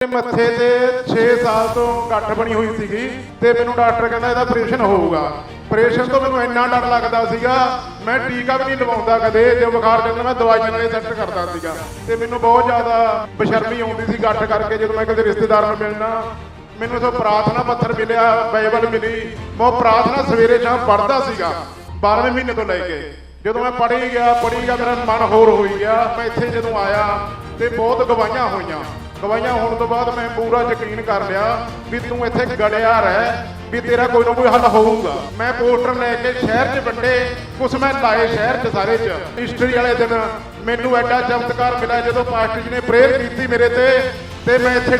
ਮੱਥੇ ਤੇ 6 ਸਾਲ ਤੋਂ ਗੱਠ ਬਣੀ ਹੋਈ ਸੀਗੀ ਤੇ ਮੈਨੂੰ ਡਾਕਟਰ ਕਹਿੰਦਾ ਇਹਦਾ ਆਪਰੇਸ਼ਨ ਹੋਊਗਾ। ਆਪਰੇਸ਼ਨ ਤੋਂ ਮੈਨੂੰ ਇੰਨਾ ਡਰ ਲੱਗਦਾ ਸੀਗਾ, ਮੈਂ ਟੀਕਾ ਵੀ ਨਹੀਂ ਲਵਾਉਂਦਾ ਕਦੇ। ਜੇ ਬੁਖਾਰ ਚੜਦਾ ਮੈਂ ਦਵਾਈਆਂ ਨਾਲ ਸੈੱਟ ਕਰਦਾ ਸੀਗਾ ਤੇ ਮੈਨੂੰ ਬਹੁਤ ਜ਼ਿਆਦਾ ਬੇਸ਼ਰਮੀ ਆਉਂਦੀ ਸੀ ਗੱਠ ਕਰਕੇ। ਜਦੋਂ ਮੈਂ ਕਿਸੇ ਰਿਸ਼ਤੇਦਾਰ ਨੂੰ ਮਿਲਣਾ, ਮੈਨੂੰ ਇਥੋਂ ਪ੍ਰਾਰਥਨਾ ਪੱਤਰ ਮਿਲਿਆ, ਬਾਈਬਲ ਮਿਲੀ, ਮੈਂ ਉਹ ਪ੍ਰਾਰਥਨਾ ਸਵੇਰੇ ਸ਼ਾਮ ਪੜ੍ਹਦਾ ਸੀਗਾ 12ਵੇਂ ਮਹੀਨੇ ਤੋਂ ਲੈ ਕੇ। ਜਦੋਂ ਮੈਂ ਪੜ੍ਹੀ ਗਿਆ ਮੇਰਾ ਮਨ ਹੋਰ ਹੋਈ ਗਿਆ। ਮੈਂ ਇੱਥੇ ਜਦੋਂ ਆਇਆ ਤੇ ਬਹੁਤ ਗਵਾਹੀਆਂ ਹੋਈਆਂ। ਗਵਾਹੀਆਂ ਹੋਣ ਤੋਂ ਬਾਅਦ ਮੈਂ ਪੂਰਾ ਯਕੀਨ ਕਰ ਲਿਆ ਵੀ ਤੂੰ ਇੱਥੇ ਗੜਿਆ ਰਹਿ, ਵੀ ਤੇਰਾ ਕੋਈ ਨਾ ਕੋਈ ਹੱਲ ਹੋਊਗਾ। ਮੈਂ ਪੋਸਟਰ ਲੈ ਕੇ ਸ਼ਹਿਰ 'ਚ ਵੰਡੇ, ਕੁਛ ਮੈਂ ਲਾਏ ਸ਼ਹਿਰ 'ਚ ਸਾਰੇ 'ਚ। ਹਿਸਟਰੀ ਵਾਲੇ ਦਿਨ ਮੈਨੂੰ ਐਡਾ ਚਮਤਕਾਰ ਮਿਲਿਆ ਜਦੋਂ ਪਾਸਟਰ ਜੀ ਨੇ ਪ੍ਰੇਅਰ ਕੀਤੀ ਮੇਰੇ ਤੇ ਮੈਂ ਇੱਥੇ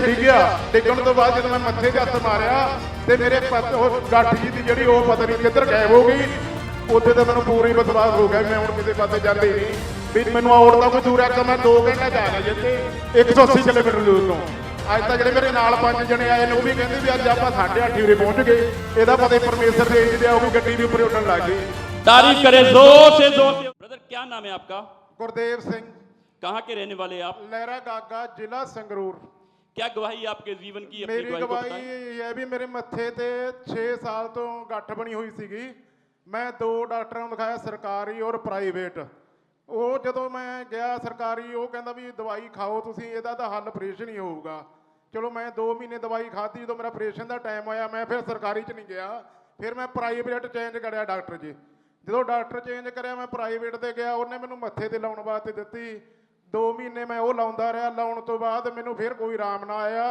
ਡਿੱਗਣ ਤੋਂ ਬਾਅਦ ਜਦੋਂ ਮੈਂ ਮੱਥੇ 'ਤੇ ਹੱਥ ਮਾਰਿਆ ਤੇ ਮੇਰੇ ਉਹ ਗੱਠ ਜੀ ਦੀ ਜਿਹੜੀ ਉਹ ਪਤਾ ਨਹੀਂ ਕਿੱਧਰ ਗਾਇਬ ਹੋ ਗਈ। ਉੱਥੇ ਤਾਂ ਮੈਨੂੰ ਪੂਰੀ ਵਿਸ਼ਵਾਸ ਹੋ ਗਿਆ ਮੈਂ ਹੁਣ ਕਿਸੇ ਪਾਸੇ ਜਾਂਦੇ ਹੀ ਨਹੀਂ, ਵੀ ਮੈਨੂੰ ਔੜ ਦਾ ਕੋਈ ਦੂਰ ਹੈ। ਮੈਂ 2 ਘੰਟੇ ਜਾ ਰਿਹਾ ਜਿੱਥੇ 180 ਕਿਲੋਮੀਟਰ ਦੂਰ ਤੋਂ। ਅੱਜ ਤਾਂ ਜਿਹੜੇ ਮੇਰੇ ਨਾਲ 5 ਜਣੇ ਆਏ ਨੇ ਉਹ ਵੀ ਕਹਿੰਦੇ ਵੀ ਅੱਜ ਆਪਾਂ 8:30 ਉਰੇ ਪਹੁੰਚ ਗਏ। ਇਹਦਾ ਪਤਾ ਪਰਮੇਸ਼ਰ ਦੇ ਇੰਜ ਦਿਆ ਉਹ ਵੀ ਗੱਡੀ ਦੇ ਉੱਪਰ ਉੱਡਣ ਲੱਗ ਗਈ। तारीफ करें जोर से जोर से। ब्रदर क्या नाम है आपका? ਗੁਰਦੇਵ ਸਿੰਘ, कहाँ के रहने वाले आप? ਲਹਿਰਾ ਗਾਗਾ, ਜ਼ਿਲ੍ਹਾ ਸੰਗਰੂਰ। क्या गवाही आपके जीवन की? अपनी ਮੇਰੀ गवाही को ਗਵਾਹੀ बताएं। ਇਹ ਹੈ ਵੀ ਮੇਰੇ ਮੱਥੇ ਤੇ 6 ਸਾਲ ਤੋਂ ਗੱਠ ਬਣੀ ਹੋਈ ਸੀਗੀ। ਮੈਂ 2 ਡਾਕਟਰਾਂ ਨੂੰ ਦਿਖਾਇਆ, ਸਰਕਾਰੀ ਔਰ ਪ੍ਰਾਈਵੇਟ। ਉਹ ਜਦੋਂ ਮੈਂ ਗਿਆ ਸਰਕਾਰੀ, ਉਹ ਕਹਿੰਦਾ ਵੀ ਦਵਾਈ ਖਾਓ ਤੁਸੀਂ, ਇਹਦਾ ਤਾਂ ਹੱਲ ਆਪਰੇਸ਼ਨ ਹੀ ਹੋਊਗਾ। ਚਲੋ ਮੈਂ 2 ਮਹੀਨੇ ਦਵਾਈ ਖਾਧੀ। ਜਦੋਂ ਮੇਰਾ ਆਪਰੇਸ਼ਨ ਦਾ ਟਾਈਮ ਹੋਇਆ ਮੈਂ ਫਿਰ ਸਰਕਾਰੀ 'ਚ ਨਹੀਂ ਗਿਆ, ਫਿਰ ਮੈਂ ਪ੍ਰਾਈਵੇਟ ਚੇਂਜ ਕਰਿਆ ਡਾਕਟਰ ਜੀ। ਜਦੋਂ ਡਾਕਟਰ ਚੇਂਜ ਕਰਿਆ ਮੈਂ ਪ੍ਰਾਈਵੇਟ 'ਤੇ ਗਿਆ, ਉਹਨੇ ਮੈਨੂੰ ਮੱਥੇ 'ਤੇ ਲਾਉਣ ਵਾਸਤੇ ਦਿੱਤੀ। 2 ਮਹੀਨੇ ਮੈਂ ਉਹ ਲਾਉਂਦਾ ਰਿਹਾ। ਲਾਉਣ ਤੋਂ ਬਾਅਦ ਮੈਨੂੰ ਫਿਰ ਕੋਈ ਆਰਾਮ ਨਾ ਆਇਆ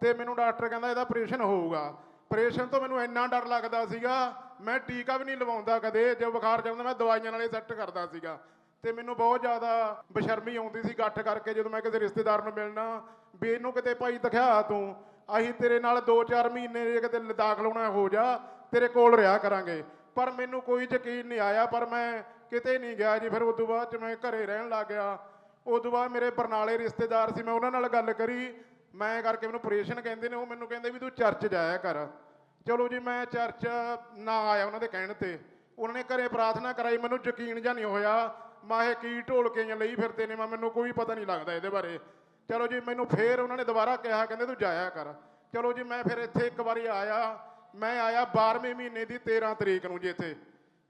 ਤੇ ਮੈਨੂੰ ਡਾਕਟਰ ਕਹਿੰਦਾ ਇਹਦਾ ਆਪਰੇਸ਼ਨ ਹੋਊਗਾ। ਆਪਰੇਸ਼ਨ ਤੋਂ ਮੈਨੂੰ ਇੰਨਾ ਡਰ ਲੱਗਦਾ ਸੀਗਾ, ਮੈਂ ਟੀਕਾ ਵੀ ਨਹੀਂ ਲਵਾਉਂਦਾ ਕਦੇ। ਜੇ ਬੁਖਾਰ ਚੜਦਾ ਮੈਂ ਦਵਾਈਆਂ ਨਾਲ ਸੈੱਟ ਕਰਦਾ ਸੀਗਾ ਤੇ ਮੈਨੂੰ ਬਹੁਤ ਜ਼ਿਆਦਾ ਬੇਸ਼ਰਮੀ ਆਉਂਦੀ ਸੀ ਗੱਠ ਕਰਕੇ। ਜਦੋਂ ਮੈਂ ਕਿਸੇ ਰਿਸ਼ਤੇਦਾਰ ਨੂੰ ਮਿਲਣਾ, ਵੀ ਇਹਨੂੰ ਕਿਤੇ ਭਾਈ ਦਿਖਾ ਤੂੰ, ਅਸੀਂ ਤੇਰੇ ਨਾਲ 2-4 ਮਹੀਨੇ ਜੇ ਕਿਤੇ ਦਾਖਲ ਹੋਣਾ ਹੋ ਜਾ, ਤੇਰੇ ਕੋਲ ਰਿਹਾ ਕਰਾਂਗੇ। ਪਰ ਮੈਨੂੰ ਕੋਈ ਯਕੀਨ ਨਹੀਂ ਆਇਆ, ਪਰ ਮੈਂ ਕਿਤੇ ਨਹੀਂ ਗਿਆ ਜੀ। ਫਿਰ ਉਸ ਤੋਂ ਬਾਅਦ 'ਚ ਮੈਂ ਘਰੇ ਰਹਿਣ ਲੱਗ ਗਿਆ। ਉਸ ਤੋਂ ਬਾਅਦ ਮੇਰੇ ਬਰਨਾਲੇ ਰਿਸ਼ਤੇਦਾਰ ਸੀ, ਮੈਂ ਉਹਨਾਂ ਨਾਲ ਗੱਲ ਕਰੀ, ਮੈਂ ਕਰਕੇ ਮੈਨੂੰ ਆਪਰੇਸ਼ਨ ਕਹਿੰਦੇ ਨੇ। ਉਹ ਮੈਨੂੰ ਕਹਿੰਦੇ ਵੀ ਤੂੰ ਚਰਚ ਜਾਇਆ ਕਰ। ਚਲੋ ਜੀ ਮੈਂ ਚਰਚ ਨਾ ਆਇਆ ਉਹਨਾਂ ਦੇ ਕਹਿਣ 'ਤੇ। ਉਹਨਾਂ ਨੇ ਘਰੇ ਪ੍ਰਾਰਥਨਾ ਕਰਾਈ, ਮੈਨੂੰ ਯਕੀਨ ਜਾਂ ਨਹੀਂ ਹੋਇਆ। ਮੈਂ ਇਹ ਕੀ ਢੋਲਕੀਆਂ ਲਈ ਫਿਰਦੇ ਨੇ, ਮੈਨੂੰ ਕੋਈ ਪਤਾ ਨਹੀਂ ਲੱਗਦਾ ਇਹਦੇ ਬਾਰੇ। ਚਲੋ ਜੀ ਮੈਨੂੰ ਫੇਰ ਉਹਨਾਂ ਨੇ ਦੁਬਾਰਾ ਕਿਹਾ, ਕਹਿੰਦੇ ਤੂੰ ਜਾਇਆ ਕਰ। ਚਲੋ ਜੀ ਮੈਂ ਫਿਰ ਇੱਥੇ ਇੱਕ ਵਾਰੀ ਆਇਆ। ਮੈਂ ਆਇਆ 12ਵੇਂ ਮਹੀਨੇ ਦੀ 13 ਤਰੀਕ ਨੂੰ ਜੀ ਇੱਥੇ,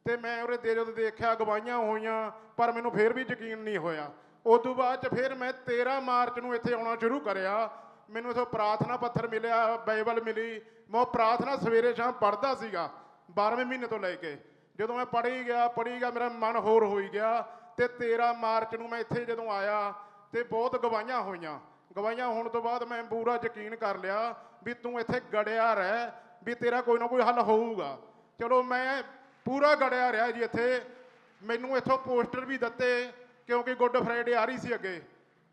ਤੇ ਮੈਂ ਉਰੇ ਜਦੋਂ ਦੇਖਿਆ ਗਵਾਹੀਆਂ ਹੋਈਆਂ, ਪਰ ਮੈਨੂੰ ਫੇਰ ਵੀ ਯਕੀਨ ਨਹੀਂ ਹੋਇਆ। ਉਸ ਤੋਂ ਬਾਅਦ 'ਚ ਫਿਰ ਮੈਂ 13 ਮਾਰਚ ਨੂੰ ਇੱਥੇ ਆਉਣਾ ਸ਼ੁਰੂ ਕਰਿਆ। ਮੈਨੂੰ ਇੱਥੋਂ ਪ੍ਰਾਰਥਨਾ ਪੱਤਰ ਮਿਲਿਆ, ਬਾਈਬਲ ਮਿਲੀ, ਮੈਂ ਉਹ ਪ੍ਰਾਰਥਨਾ ਸਵੇਰੇ ਸ਼ਾਮ ਪੜ੍ਹਦਾ ਸੀਗਾ 12ਵੇਂ ਮਹੀਨੇ ਤੋਂ ਲੈ ਕੇ। ਜਦੋਂ ਮੈਂ ਪੜ੍ਹੀ ਗਿਆ ਮੇਰਾ ਮਨ ਹੋਰ ਹੋਈ ਗਿਆ ਤੇ 13 ਮਾਰਚ ਨੂੰ ਮੈਂ ਇੱਥੇ ਜਦੋਂ ਆਇਆ ਤੇ ਬਹੁਤ ਗਵਾਹੀਆਂ ਹੋਈਆਂ। ਗਵਾਹੀਆਂ ਹੋਣ ਤੋਂ ਬਾਅਦ ਮੈਂ ਪੂਰਾ ਯਕੀਨ ਕਰ ਲਿਆ ਵੀ ਤੂੰ ਇੱਥੇ ਗੜਿਆ ਰਹਿ, ਵੀ ਤੇਰਾ ਕੋਈ ਨਾ ਕੋਈ ਹੱਲ ਹੋਊਗਾ। ਚਲੋ ਮੈਂ ਪੂਰਾ ਗੜਿਆ ਰਿਹਾ ਜੀ ਇੱਥੇ। ਮੈਨੂੰ ਇੱਥੋਂ ਪੋਸਟਰ ਵੀ ਦਿੱਤੇ ਕਿਉਂਕਿ ਗੁੱਡ ਫਰਾਈਡੇ ਆ ਰਹੀ ਸੀ ਅੱਗੇ।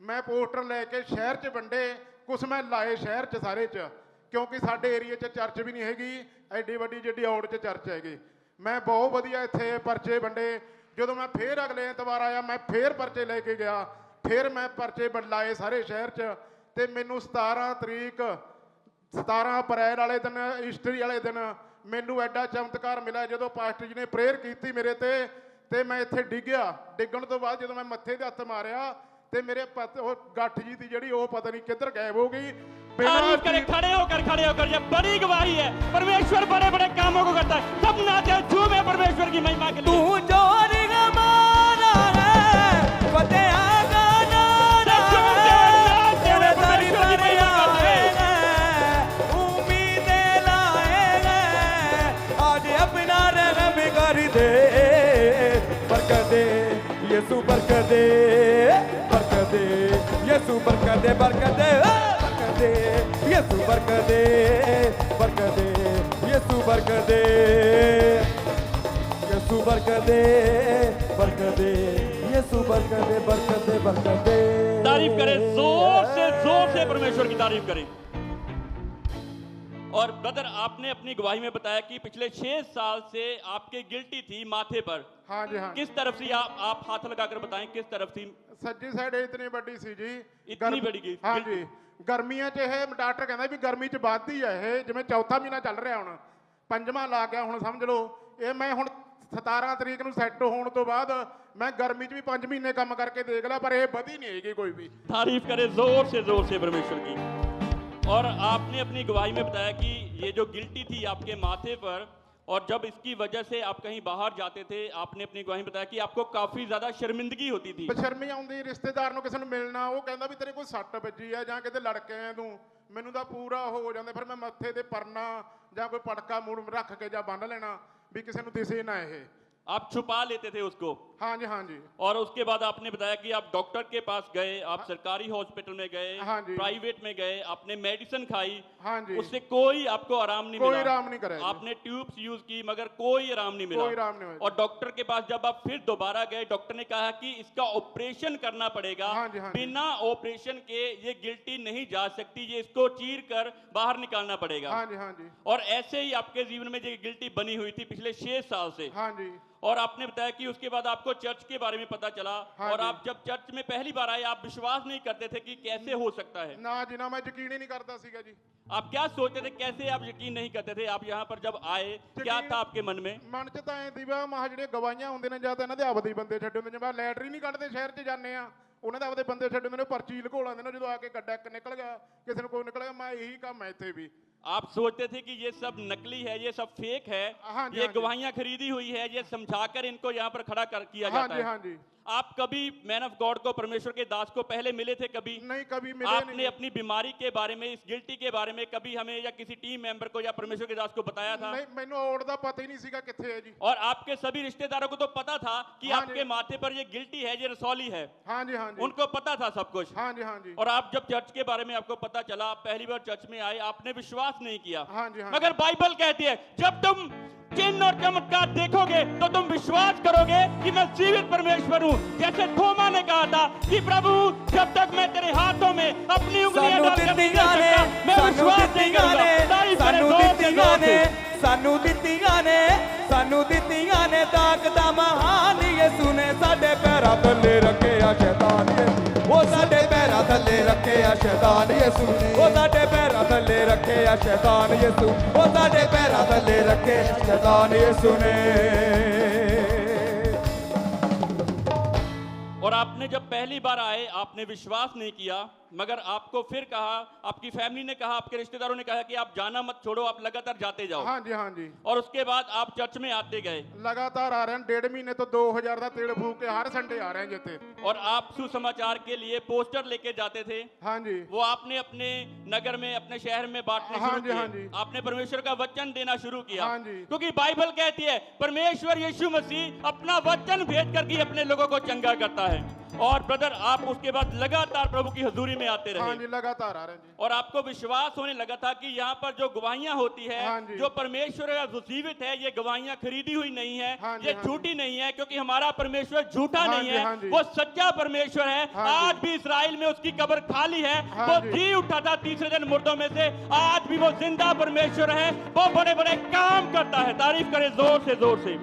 ਮੈਂ ਪੋਸਟਰ ਲੈ ਕੇ ਸ਼ਹਿਰ 'ਚ ਵੰਡੇ, ਕੁਛ ਮੈਂ ਲਾਏ ਸ਼ਹਿਰ 'ਚ ਸਾਰੇ 'ਚ, ਕਿਉਂਕਿ ਸਾਡੇ ਏਰੀਏ 'ਚ ਚਰਚ ਵੀ ਨਹੀਂ ਹੈਗੀ ਐਡੀ ਵੱਡੀ ਜਿਹੜੀ ਔੜ 'ਚ ਚਰਚ ਹੈਗੀ। ਮੈਂ ਬਹੁਤ ਵਧੀਆ ਇੱਥੇ ਪਰਚੇ ਵੰਡੇ। ਜਦੋਂ ਮੈਂ ਫੇਰ ਅਗਲੇ ਐਤਵਾਰ ਆਇਆ, ਮੈਂ ਫੇਰ ਪਰਚੇ ਲੈ ਕੇ ਗਿਆ। ਫਿਰ ਮੈਂ ਪਰਚੇ ਲਾਏ ਸਾਰੇ ਸ਼ਹਿਰ 'ਚ ਤੇ ਮੈਨੂੰ 17 ਅਪ੍ਰੈਲ ਵਾਲੇ ਦਿਨ, ਹਿਸਟਰੀ ਵਾਲੇ ਦਿਨ ਮੈਨੂੰ ਐਡਾ ਚਮਤਕਾਰ ਮਿਲਿਆ ਜਦੋਂ ਪਾਸਟਰ ਜੀ ਨੇ ਪ੍ਰੇਅਰ ਕੀਤੀ ਮੇਰੇ ਤੇ ਮੈਂ ਇੱਥੇ ਡਿੱਗਣ ਤੋਂ ਬਾਅਦ ਜਦੋਂ ਮੈਂ ਮੱਥੇ 'ਤੇ ਹੱਥ ਮਾਰਿਆ ਤੇ ਮੇਰੇ ਉਹ ਗੱਠ ਜੀ ਦੀ ਜਿਹੜੀ ਉਹ ਪਤਾ ਨਹੀਂ ਕਿੱਧਰ ਗਾਇਬ ਹੋ ਗਈ। तारीफ करें, खड़े होकर। ये बड़ी गवाही है। परमेश्वर बड़े बड़े कामों को करता है। सब नाचे झूमे परमेश्वर की महिमा के लिए। तू जोरी गमाना है, फतेहा गाना है, तेरे दर पर आएगा, उम्मीदें लाएगा, आज अपना रहम कर दे, बरकत दे यीशु, बरकत दे, बरकत दे यीशु, बरकत दे, बरकत दे, यीशु, बरकत दे, बरकत दे यीशु, बरकत दे, यीशु, बरकत दे, बरकत दे यीशु, बरकत दे, बरकत दे, बरकत दे। तारीफ करें, जोर से परमेश्वर की तारीफ करें। और ब्रदर आपने अपनी गवाही में बताया कि पिछले 6 साल से आपके गिल्टी थी माथे पर। हाँ जी हाँ। किस तरफ से आप हाथ लगाकर बताएं, किस तरफ थी? सज्जी साइड इतनी बड़ी सी जी, इतनी बड़ी की? हाँ जी। ਗਰਮੀਆਂ 'ਚ ਇਹ ਡਾਕਟਰ ਕਹਿੰਦਾ ਵੀ ਗਰਮੀ 'ਚ ਵੱਧਦੀ ਹੈ ਇਹ, ਜਿਵੇਂ ਚੌਥਾ ਮਹੀਨਾ ਚੱਲ ਰਿਹਾ ਹੁਣ, 5ਵਾਂ ਲੱਗ ਗਿਆ ਹੁਣ ਸਮਝ ਲਓ। ਇਹ ਮੈਂ ਹੁਣ 17 ਤਰੀਕ ਨੂੰ ਸੈੱਟ ਹੋਣ ਤੋਂ ਬਾਅਦ ਮੈਂ ਗਰਮੀ 'ਚ ਵੀ 5 ਮਹੀਨੇ ਕੰਮ ਕਰਕੇ ਦੇਖ ਲਿਆ, ਪਰ ਇਹ ਵਧੀ ਨਹੀਂ ਹੈਗੀ ਕੋਈ ਵੀ। तारीफ करें जोर से परमेश्वर की। और आपने अपनी गवाही में बताया कि ये जो गिल्टी थी आपके माथे पर, और जब इसकी वजह से आप कहीं बाहर जाते थे, आपने अपनी गवाही में बताया कि आपको काफी ज्यादा शर्मिंदगी होती थी। ਬਸ਼ਰਮੀ ਆਉਂਦੀ ਰਿਸ਼ਤੇਦਾਰ ਨੂੰ ਕਿਸੇ ਨੂੰ ਮਿਲਣਾ, ਉਹ ਕਹਿੰਦਾ ਵੀ ਤੇਰੇ ਕੋਈ ਸੱਟ ਵੱਜੀ ਆ ਜਾਂ ਕਿਤੇ ਲੜ ਕੇ ਆਇਆ ਤੂੰ, ਮੈਨੂੰ ਤਾਂ ਪੂਰਾ ਹੋ ਜਾਂਦਾ। ਫਿਰ ਮੈਂ ਮੱਥੇ ਤੇ ਪਰਨਾ ਜਾਂ ਕੋਈ ਪਟਕਾ ਮੂੜ ਰੱਖ ਕੇ ਜਾਂ ਬੰਨ੍ਹ ਲੈਣਾ ਵੀ ਕਿਸੇ ਨੂੰ ਦਿਸੇ ਨਾ ਇਹ। आप छुपा लेते थे उसको। हाँ जी, हाँ जी। और उसके बाद आपने बताया कि आप डॉक्टर के पास गए, आप सरकारी हॉस्पिटल में गए, हाँ जी। प्राइवेट में गए, आपने मेडिसिन खाई, हाँ जी। उससे कोई आपको आराम नहीं कोई मिला। आराम नहीं करा जी। आपने ट्यूब्स यूज की मगर कोई आराम नहीं मिला। कोई आराम नहीं हुआ। और डॉक्टर के पास जब आप फिर दोबारा गए, डॉक्टर ने कहा कि इसका ऑपरेशन करना पड़ेगा। हाँ जी, हाँ जी। बिना ऑपरेशन के ये गिल्टी नहीं जा सकती, ये इसको चीर कर बाहर निकालना पड़ेगा। हाँ जी, हाँ जी। और ऐसे ही आपके जीवन में ये गिल्टी बनी हुई थी पिछले 6 साल से। हाँ जी। और आपने बताया कि उसके बाद आपको चर्च के बारे में पता चला। हाँ और जी। आप जब चर्च में पहली बार आए, आप विश्वास नहीं करते थे कि कैसे हो सकता है। ना जी ना, मैं यकीन ही नहीं करता सीगा जी। आप क्या सोचते थे, कैसे आप यकीन नहीं करते थे? आप यहाँ पर जब आए, क्या था आपके मन में? ਮਨ ਚ ਤਾਂ ਐ ਦੀ ਵਾ ਮਹਾ ਜਿਹੜੇ ਗਵਾਈਆਂ ਹੁੰਦੇ ਨੇ ਜਾਂ ਤਾਂ ਇਹਨਾਂ ਦੇ ਆਪਦੇ ਹੀ ਬੰਦੇ ਛੱਡੇ ਹੁੰਦੇ, ਜਿਵੇਂ ਲੈਟਰੀ ਨਹੀਂ ਕੱਢਦੇ ਸ਼ਹਿਰ 'ਚ ਜਾਂਦੇ ਆ, ਉਹਨਾਂ ਦੇ ਆਪਦੇ ਬੰਦੇ ਛੱਡੇ ਹੁੰਦੇ ਨੇ, ਪਰਚੀ ਲੁਕੋ ਲੈਂਦੇ ਨੇ, ਜਦੋਂ ਆ ਕੇ ਗੱਡਾ ਇੱਕ ਨਿਕਲ ਗਿਆ, ਕਿਸੇ ਨੂੰ ਕੋਈ ਨਿਕਲ ਗਿਆ। ਮੈਂ ਇਹੀ ਕੰਮ ਹੈ ਇੱਥੇ ਵੀ। आप सोचते थे कि ये सब नकली है, ये सब फेक है, हाँ जी, ये हाँ जी। गवाहियां खरीदी हुई है, ये समझाकर इनको यहाँ पर खड़ा कर किया हाँ जाता जी, है। हाँ जी। आप कभी मैन ऑफ गॉड को, परमेश्वर के दास को पहले मिले थे कभी? नहीं, कभी मिले आपने नहीं। अपनी बीमारी के बारे में, इस गिल्टी के बारे में कभी हमें या किसी टीम मेंबर को या परमेश्वर के दास को बताया था? नहीं, ਮੈਨੂੰ ਔੜ ਦਾ ਪਤਾ ਹੀ ਨਹੀਂ ਸੀਗਾ ਕਿੱਥੇ ਹੈ ਜੀ। और आपके सभी रिश्तेदारों को तो पता था कि हाँ आपके जी। माथे पर ये गिल्टी है, ये रसौली है, हाँ जी, हाँ जी। उनको पता था सब कुछ। हाँ जी, हाँ जी। और आप जब चर्च के बारे में आपको पता चला, आप पहली बार चर्च में आए, आपने विश्वास नहीं किया। हाँ जी, हाँ मगर बाइबल कहती है जब तुम चिन्ह और चमत्कार देखोगे तो तुम विश्वास करोगे कि मैं जीवित परमेश्वर हूँ। जैसे थोमा ने कहा था कि प्रभु जब तक मैं तेरे हाथों में अपनी उंगलियां ਸਾਨੂੰ डालकर नहीं ਦਿੱਤੀਆਂ कर ਨੇ सकता, मैं ਸਾਨੂੰ विश्वास नहीं ਦਿੱਤੀਆਂ करूंगा। ਨੇ तारीफ करें ਸਾਨੂੰ जोर से, ਦਿੱਤੀਆਂ जोर ਨੇ से। ਸਾਨੂੰ ਦਿੱਤੀਆਂ ਨੇ ਸਾਨੂੰ ਦਿੱਤੀਆਂ ਨੇ ਤਾਕਤਾਂ ਮਹਾਨ ਯਿਸੂ ਨੇ ਸਾਡੇ ਪੈਰਾਂ ਥੱਲੇ ਰੱਖਿਆ ਸ਼ੈਤਾਨ ਯਿਸੂ ਉਹ ਸਾਡੇ ਪੈਰਾਂ ਥੱਲੇ ਰੱਖਿਆ ਸ਼ੈਤਾਨ ਯਿਸੂ ਉਹ ਸਾਡੇ ਪੈਰਾਂ ਥੱਲੇ ਰੱਖਿਆ ਸ਼ੈਤਾਨ ਯਿਸੂ ਉਹ ਸਾਡੇ ਪੈਰਾਂ ਥੱਲੇ ਰੱਖਿਆ ਸ਼ੈਤਾਨ ਯਿਸੂ ਨੇ और आपने जब पहली बार आए, आपने विश्वास नहीं किया, मगर आपको फिर कहा, आपकी फैमिली ने कहा, आपके रिश्तेदारों ने कहा कि आप जाना मत छोड़ो, आप लगातार जाते जाओ। हाँ जी, हाँ जी। और उसके बाद आप चर्च में आते गए। लगातार आ रहे हैं, 1.5 महीने तो 2000 ਦਾ ਤੇਲ ਫੂਕ ਕੇ ਹਰ ਸੰਡੇ ਆ ਰਹੇ हैं ਜਿੱਥੇ। और आप सुसमाचार के लिए पोस्टर लेके जाते थे, हाँ जी। वो आपने अपने नगर में, अपने शहर में बांटने हाँ शुरू जी, हाँ किए। जी। आपने परमेश्वर का वचन देना शुरू किया। हाँ जी। क्योंकि बाइबल कहती है परमेश्वर यीशु मसीह अपना वचन भेज करके अपने लोगों को चंगा करता है। और ब्रदर, आप उसके बाद लगातार प्रभु की हजूरी में आते हाँ रहे। जी, लगातार आ रहे हैं जी। और आपको विश्वास होने लगा था कि यहाँ पर जो गवाहियां होती है, हाँ जी। जो परमेश्वर का जो जीवित है, ये गवाहियां खरीदी हुई नहीं है, हाँ जी, ये हाँ जी। झूठी नहीं है, क्योंकि हमारा परमेश्वर झूठा हाँ नहीं जी, है, हाँ जी। वो सच्चा परमेश्वर है। हाँ जी। आज भी इस्राएल में उसकी कब्र खाली है, हाँ वो जी। जी उठा था तीसरे दिन मुर्दों में से, आज भी वो जिंदा परमेश्वर है, वो बड़े बड़े काम करता है। तारीफ करें जोर से, जोर से।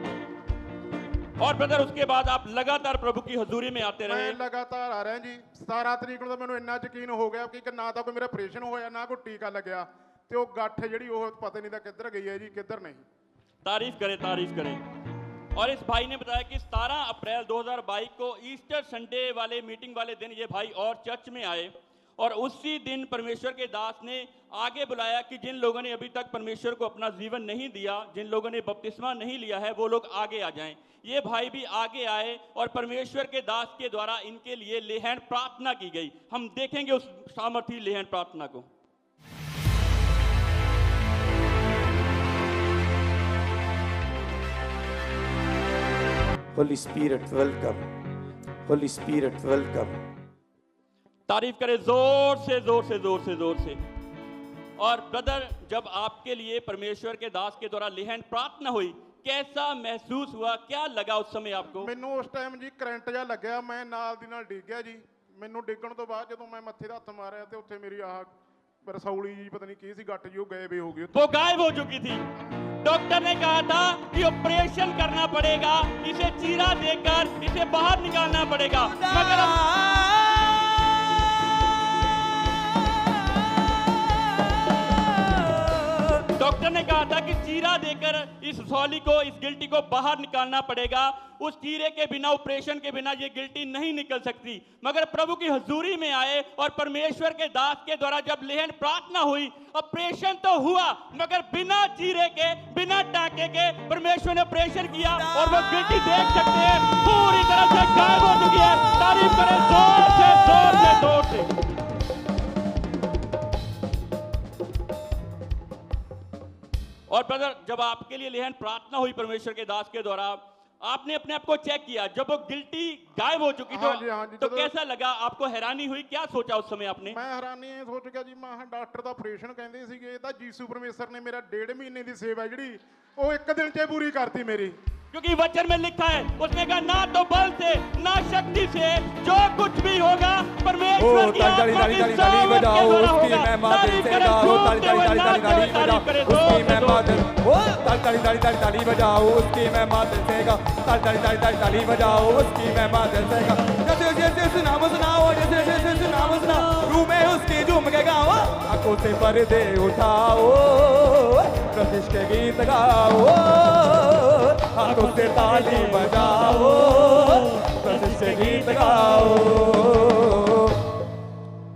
और ब्रदर, उसके बाद आप लगातार प्रभु की हजूरी में आते रहे। ਮੈਂ ਲਗਾਤਾਰ ਆ ਰਿਹਾ ਜੀ। 17 ਤਰੀਕ ਨੂੰ ਤਾਂ ਮੈਨੂੰ ਇੰਨਾ ਯਕੀਨ ਹੋ ਗਿਆ ਕਿ ਨਾ ਤਾਂ ਕੋਈ ਮੇਰਾ ਆਪਰੇਸ਼ਨ ਹੋਇਆ, ਨਾ ਕੋਈ ਟੀਕਾ ਲੱਗਿਆ, ਤੇ ਉਹ ਗੱਠ ਜਿਹੜੀ ਉਹ ਪਤਾ ਨਹੀਂ ਤਾਂ ਕਿੱਧਰ ਗਈ ਹੈ ਜੀ, ਕਿੱਧਰ ਨਹੀਂ। तारीफ करें, तारीफ करें। और इस भाई ने बताया कि 17 अप्रैल 2022 को ईस्टर संडे वाले मीटिंग वाले दिन ये भाई और चर्च में आए, और उसी दिन परमेश्वर के दास ने आगे बुलाया कि जिन लोगों ने अभी तक परमेश्वर को अपना जीवन नहीं दिया, जिन लोगों ने बपतिस्मा नहीं लिया है, वो लोग आगे आ जाएं। ये भाई भी आगे आए और परमेश्वर के दास के द्वारा इनके लिए लेहन प्रार्थना की गई। हम देखेंगे उस सामर्थी लेहन प्रार्थना को। Holy Spirit, welcome. Holy Spirit, welcome. तारीफ करें जोर से, जोर से, जोर से, जोर से। और ब्रदर, जब आपके लिए परमेश्वर के दास के द्वारा लेहन प्रार्थना हुई, कैसा महसूस हुआ, क्या लगा उस समय आपको? ਮੈਨੂੰ ਉਸ ਟਾਈਮ ਜੀ ਕਰੰਟ ਜਿਹਾ ਲੱਗਿਆ, ਮੈਂ ਨਾਲ ਦੀ ਨਾਲ ਡਿੱਗ ਗਿਆ ਜੀ। ਮੈਨੂੰ ਡਿੱਗਣ ਤੋਂ ਬਾਅਦ ਜਦੋਂ ਮੈਂ ਮੱਥੇ ਦਾ ਹੱਥ ਮਾਰਿਆ ਤੇ ਉੱਥੇ ਮੇਰੀ ਆਹ ਰਸੌਲੀ ਜੀ ਪਤਾ ਨਹੀਂ ਕੀ ਸੀ ਗੱਠ ਜੀ ਉਹ ਗਾਇਬ ਹੀ ਹੋ ਗਈ। वो गायब हो चुकी थी। डॉक्टर ने कहा था कि ऑपरेशन करना पड़ेगा, इसे चीरा देकर इसे बाहर निकालना पड़ेगा, मगर डॉक्टर ने कहा था कि चीरा देकर इस सौली को, इस गिल्टी को बाहर निकालना पड़ेगा। उस चीरे के बिना, ऑपरेशन के बिना ये गिल्टी नहीं निकल सकती। मगर प्रभु की हजूरी में आए और परमेश्वर के दास के द्वारा जब लेहन प्रार्थना हुई, ऑपरेशन तो हुआ मगर बिना चीरे के, बिना टाके के परमेश्वर ने ऑपरेशन किया और वो गिल्टी देख सकते हैं पूरी तरह से गायब हो चुकी है। तारीफ करें जोर से, जोर से, जोर से। और ब्रदर, जब आपके लिए लेहन प्रार्थना हुई परमेश्वर के दास के द्वारा, आपने अपने आप को चेक किया, जब वो गिल्टी गायब हो चुकी हाँ जी, हाँ जी, तो जदों- कैसा लगा आपको? हैरानी हुई? क्या सोचा उस समय आपने? ਮੈਂ ਹੈਰਾਨੀ ਇਹ ਸੋਚ ਗਿਆ ਜੀ, ਮੈਂ ਕਿਹਾ ਡਾਕਟਰ ਦਾ ਆਪਰੇਸ਼ਨ ਕਹਿੰਦੇ ਸੀਗੇ, ਇਹ ਤਾਂ ਯੀਸ਼ੂ ਪਰਮੇਸ਼ਰ ਨੇ ਮੇਰਾ 1.5 ਮਹੀਨੇ ਦੀ ਸੇਵਾ ਜਿਹੜੀ ਉਹ ਇੱਕ ਦਿਨ 'ਚ ਹੀ ਪੂਰੀ ਕਰਤੀ ਮੇਰੀ। क्योंकि वचन में लिखा है, उसने कहा ना तो बल से ना शक्ति से, जो कुछ भी होगा परमेश्वर की ताली आत्मा की ताली ताली सामर्थ बजाओ, के द्वारा उसकी होगा। महिमा तारीफ दिल से करें, गाओ, ताली झूमते हुए ताली ताली नाचते हुए ताली बजाओ, तारीफ करें, उसकी जोर से, महिमा जोर से। दिल, ओ ताली ताली ताली ताली ताली बजाओ, उसकी महिमा दिल से गाओ, ताली ताली ताली ताली ताली बजाओ, उसकी महिमा दिल से गाओ। जैसे जैसे उस नाम सुनाओ, जैसे जैसे उस नाम सुनाओ, रूह में उसकी झूम के गाओ, आंखों से पर्दे उठाओ, प्रतिष्ठ के गीत गाओ, हाथों से ताली बजाओ, प्रतिष्ठ के गीत गाओ।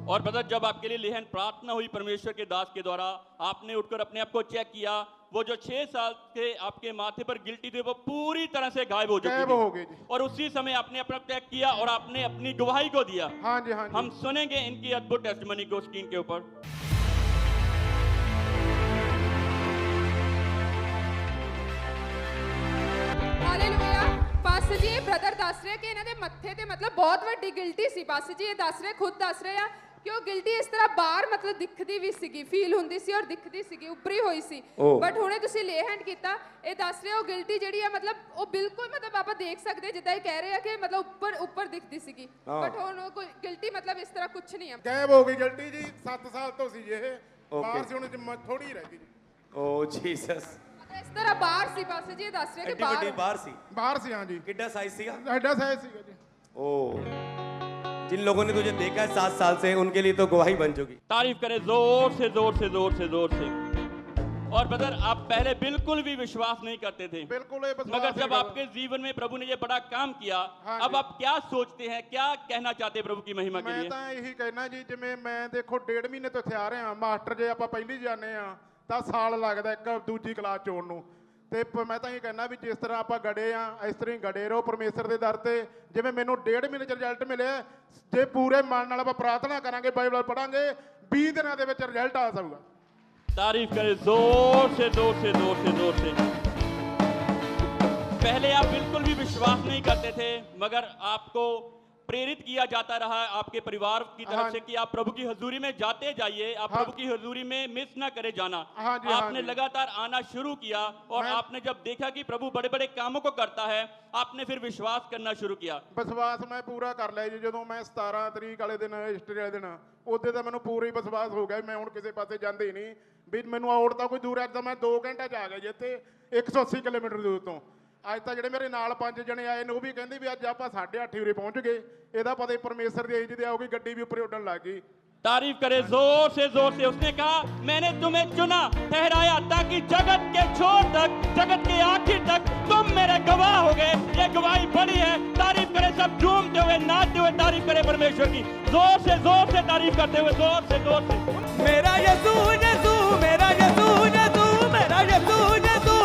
और ब्रदर, जब आपके लिए लेहन प्रार्थना हुई परमेश्वर के दास के द्वारा, आपने उठकर अपने आप को चेक किया, वो जो 6 साल के आपके माथे पर गिल्टी थी वो पूरी तरह से गायब हो चुकी गायब थी। हो गई जी। और उसी समय आपने अपना चेक किया और आपने अपनी गवाही को दिया। हाँ जी, हाँ जी। हम सुनेंगे इनकी अद्भुत टेस्टिमनी को स्क्रीन के ऊपर। ਹਾਲੇਲੂਇਆ। ਪਾਸਟਰ ਜੀ, ਇਹ ਬ੍ਰਦਰ ਦੱਸ ਰਿਹਾ ਕਿ ਇਹਨਾਂ ਦੇ ਮੱਥੇ ਤੇ ਮਤਲਬ ਬਹੁਤ ਵੱਡੀ ਗਿਲਟੀ ਸੀ। ਪਾਸਟਰ ਜੀ ਇਹ ਦੱਸ ਰਹੇ, ਖੁਦ ਦੱਸ ਰਹੇ ਆ ਕਿ ਉਹ ਗਿਲਟੀ ਇਸ ਤਰ੍ਹਾਂ ਬਾਹਰ ਮਤਲਬ ਦਿਖਦੀ ਵੀ ਸੀਗੀ, ਫੀਲ ਹੁੰਦੀ ਸੀ ਔਰ ਦਿਖਦੀ ਸੀਗੀ, ਉੱਪਰੀ ਹੋਈ ਸੀ। ਓ। ਬਟ ਹੁਣੇ ਤੁਸੀਂ ਲੇ ਹੈਂਡ ਕੀਤਾ, ਇਹ ਦੱਸ ਰਹੇ ਉਹ ਗਿਲਟੀ ਜਿਹੜੀ ਆ ਮਤਲਬ ਉਹ ਬਿਲਕੁਲ ਮਤਲਬ ਆਪਾਂ ਦੇਖ ਸਕਦੇ ਜਿੱਦਾਂ ਇਹ ਕਹਿ ਰਹੇ ਆ ਕਿ ਮਤਲਬ ਉੱਪਰ ਦਿਖਦੀ ਸੀਗੀ। ਹਾਂ। ਬਟ ਹੁਣ ਉਹ ਕੋਈ ਗਿਲਟੀ ਮਤਲਬ ਇਸ ਤਰ੍ਹਾਂ ਕੁਝ ਨਹੀਂ ਆ। ਗਾਇਬ ਹੋ ਗਈ ਗਿਲਟੀ ਜੀ। 7 ਸਾਲ ਤੋਂ ਸੀ ਜੀ ਇਹ, ਬਾਹਰ ਸੀ, ਹੁਣ ਥੋੜੀ ਰਹਿ ਗਈ ਜੀ। ਓ ਜੀਸਸ, ਮਤਲਬ ਇਸ ਤਰ੍ਹਾਂ ਬਾਹਰ ਸੀ। ਪਾਸਟਰ ਜੀ ਇਹ ਦੱਸ ਰਹੇ ਕਿ ਐਡੀ ਵੱਡੀ ਬਾਹਰ ਬਾਹਰ ਸੀ, ਬਾਹਰ ਸੀ, ਹਾਂ ਜੀ। ਕਿੱਡਾ ਸਾਈਜ਼ ਸੀਗਾ? ਐਡਾ ਸਾਈਜ਼ ਸੀਗਾ ਜੀ। ओ, जिन लोगों ने तुझे देखा है 7 साल से, उनके लिए तो गवाही बन चुकी। तारीफ करें जोर से, जोर से, जोर से, जोर से। और ब्रदर, आप पहले बिल्कुल भी विश्वास नहीं करते थे, बिल्कुल ये विश्वास मगर नहीं जब करता। आपके जीवन में प्रभु ने ये बड़ा काम किया, हाँ अब जी। आप क्या सोचते हैं, क्या कहना चाहते हैं प्रभु की महिमा के ਮੈਂ लिए? ਤਾਂ ਇਹੀ ਕਹਿਣਾ ਜੀ, ਜਿਵੇਂ ਮੈਂ ਦੇਖੋ 1.5 ਮਹੀਨੇ ਤੋਂ ਇੱਥੇ ਆ ਰਿਹਾ, ਮਾਸਟਰ ਜੇ ਆਪਾਂ ਪਹਿਲੀ ਜਾਂਦੇ ਆ ਤਾਂ ਸਾਲ ਲੱਗਦਾ ਇੱਕ ਦੂਜੀ ਕਲਾਸ ਚ ਆਉਣ ਨੂੰ। ਤੇ ਮੈਂ ਤਾਂ ਇਹ ਕਹਿਣਾ ਵੀ ਜਿਸ ਤਰ੍ਹਾਂ ਆਪਾਂ ਗੜੇ ਆ, ਇਸ ਤਰ੍ਹਾਂ ਹੀ ਗੜੇ ਰਹੋ ਪਰਮੇਸ਼ਰ ਦੇ ਦਰ ਤੇ। ਜਿਵੇਂ ਮੈਨੂੰ 1.5 ਮਹੀਨੇ ਚ ਰਿਜ਼ਲਟ ਮਿਲਿਆ, ਜੇ ਪੂਰੇ ਮਨ ਨਾਲ ਆਪਾਂ ਪ੍ਰਾਰਥਨਾ ਕਰਾਂਗੇ, ਬਾਈਬਲ ਪੜਾਂਗੇ, 20 ਦਿਨਾਂ ਦੇ ਵਿੱਚ ਰਿਜ਼ਲਟ ਆ ਜਾਊਗਾ। तारीफ करें जोर से, जोर से, जोर से, जोर से। पहले आप बिल्कुल भी विश्वास नहीं करते थे, मगर आपको प्रेरित किया जाता रहा है आपके परिवार की तरफ हाँ से कि आप प्रभु की हजूरी में जाते जाइए, आप हाँ। प्रभु की हजूरी में मिस ना करे जाना। हाँ जी, हाँ आपने जी। लगातार आना शुरू किया और मैं- आपने जब देखा कि प्रभु बड़े बड़े कामों को करता है, आपने फिर विश्वास करना शुरू किया। ਵਿਸ਼ਵਾਸ ਮੈਂ ਪੂਰਾ ਕਰ ਲਿਆ ਜੀ। ਜਦੋਂ ਮੈਂ 17 ਤਰੀਕ ਵਾਲੇ ਦਿਨ, ਹਿਸਟਰੀ ਵਾਲੇ ਦਿਨ, ਉਹਦੇ ਤਾਂ ਮੈਨੂੰ ਪੂਰਾ ਹੀ ਵਿਸ਼ਵਾਸ ਹੋ ਗਿਆ ਵੀ ਮੈਂ ਹੁਣ ਕਿਸੇ ਪਾਸੇ ਜਾਂਦੇ ਹੀ ਨਹੀਂ, ਵੀ ਮੈਨੂੰ ਆਉਟ ਤਾਂ ਕੋਈ ਦੂਰ ਹੈ। ਤਾਂ ਮੈਂ 2 ਘੰਟੇ 'ਚ ਆ ਗਿਆ ਜੀ ਇੱਥੇ, 180 ਕਿਲੋਮੀਟਰ ਦੂਰ ਤੋਂ। ਅੱਜ ਤਾਂ ਜਿਹੜੇ ਮੇਰੇ ਨਾਲ 5 ਜਣੇ ਆਏ ਨੇ ਉਹ ਵੀ ਕਹਿੰਦੇ ਵੀ ਅੱਜ ਆਪਾਂ 8:30 ਉਰੇ ਪਹੁੰਚ ਗਏ। ਇਹਦਾ ਪਤਾ ਹੀ ਪਰਮੇਸ਼ਰ ਦੀ ਜਿਹਦੇ ਆਉਗੀ, ਗੱਡੀ ਵੀ ਉੱਪਰ ਉੱਡਣ ਲੱਗ ਗਈ। तारीफ करे जोर से, जोर से। उसने कहा मैंने तुम्हें चुना, ठहराया, ताकि जगत के छोर तक, जगत के आखिर तक तुम मेरे गवाह हो गए। ये गवाही बड़ी है। तारीफ करे सब, झूमते हुए, नाचते हुए तारीफ करे परमेश्वर की। जोर से तारीफ करते हुए, जोर से, जोर से। मेरा यीशु यीशु, मेरा यीशु यीशु, मेरा यीशु यीशु,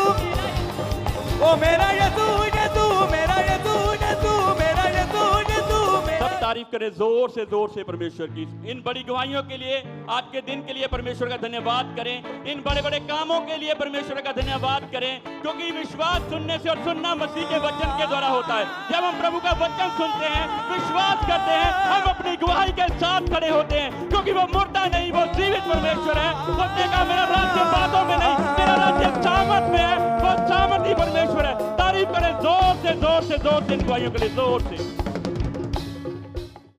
ओ मेरा यीशु यीशु, मेरा यीशु यीशु, मेरा यीशु यीशु, सब तारीफ करें जोर से परमेश्वर की। इन बड़ी गवाहियों के लिए, आज के दिन के लिए परमेश्वर का धन्यवाद करें। इन बड़े बड़े कामों के लिए परमेश्वर का धन्यवाद करें, क्योंकि विश्वास सुनने से और सुनना मसीह के वचन के द्वारा होता है। जब हम प्रभु का वचन सुनते हैं, विश्वास करते हैं, हम अपनी गवाही के साथ खड़े होते हैं, क्योंकि वो मुर्दा नहीं, वो जीवित परमेश्वर है। उसने कहा मेरा राज्य बातों में नहीं, मेरा राज्य सामर्थ में है। वो सामर्थी परमेश्वर है। तारीफ करें जोर से, जोर से, जोर से इन गवाहियों के लिए, जोर से।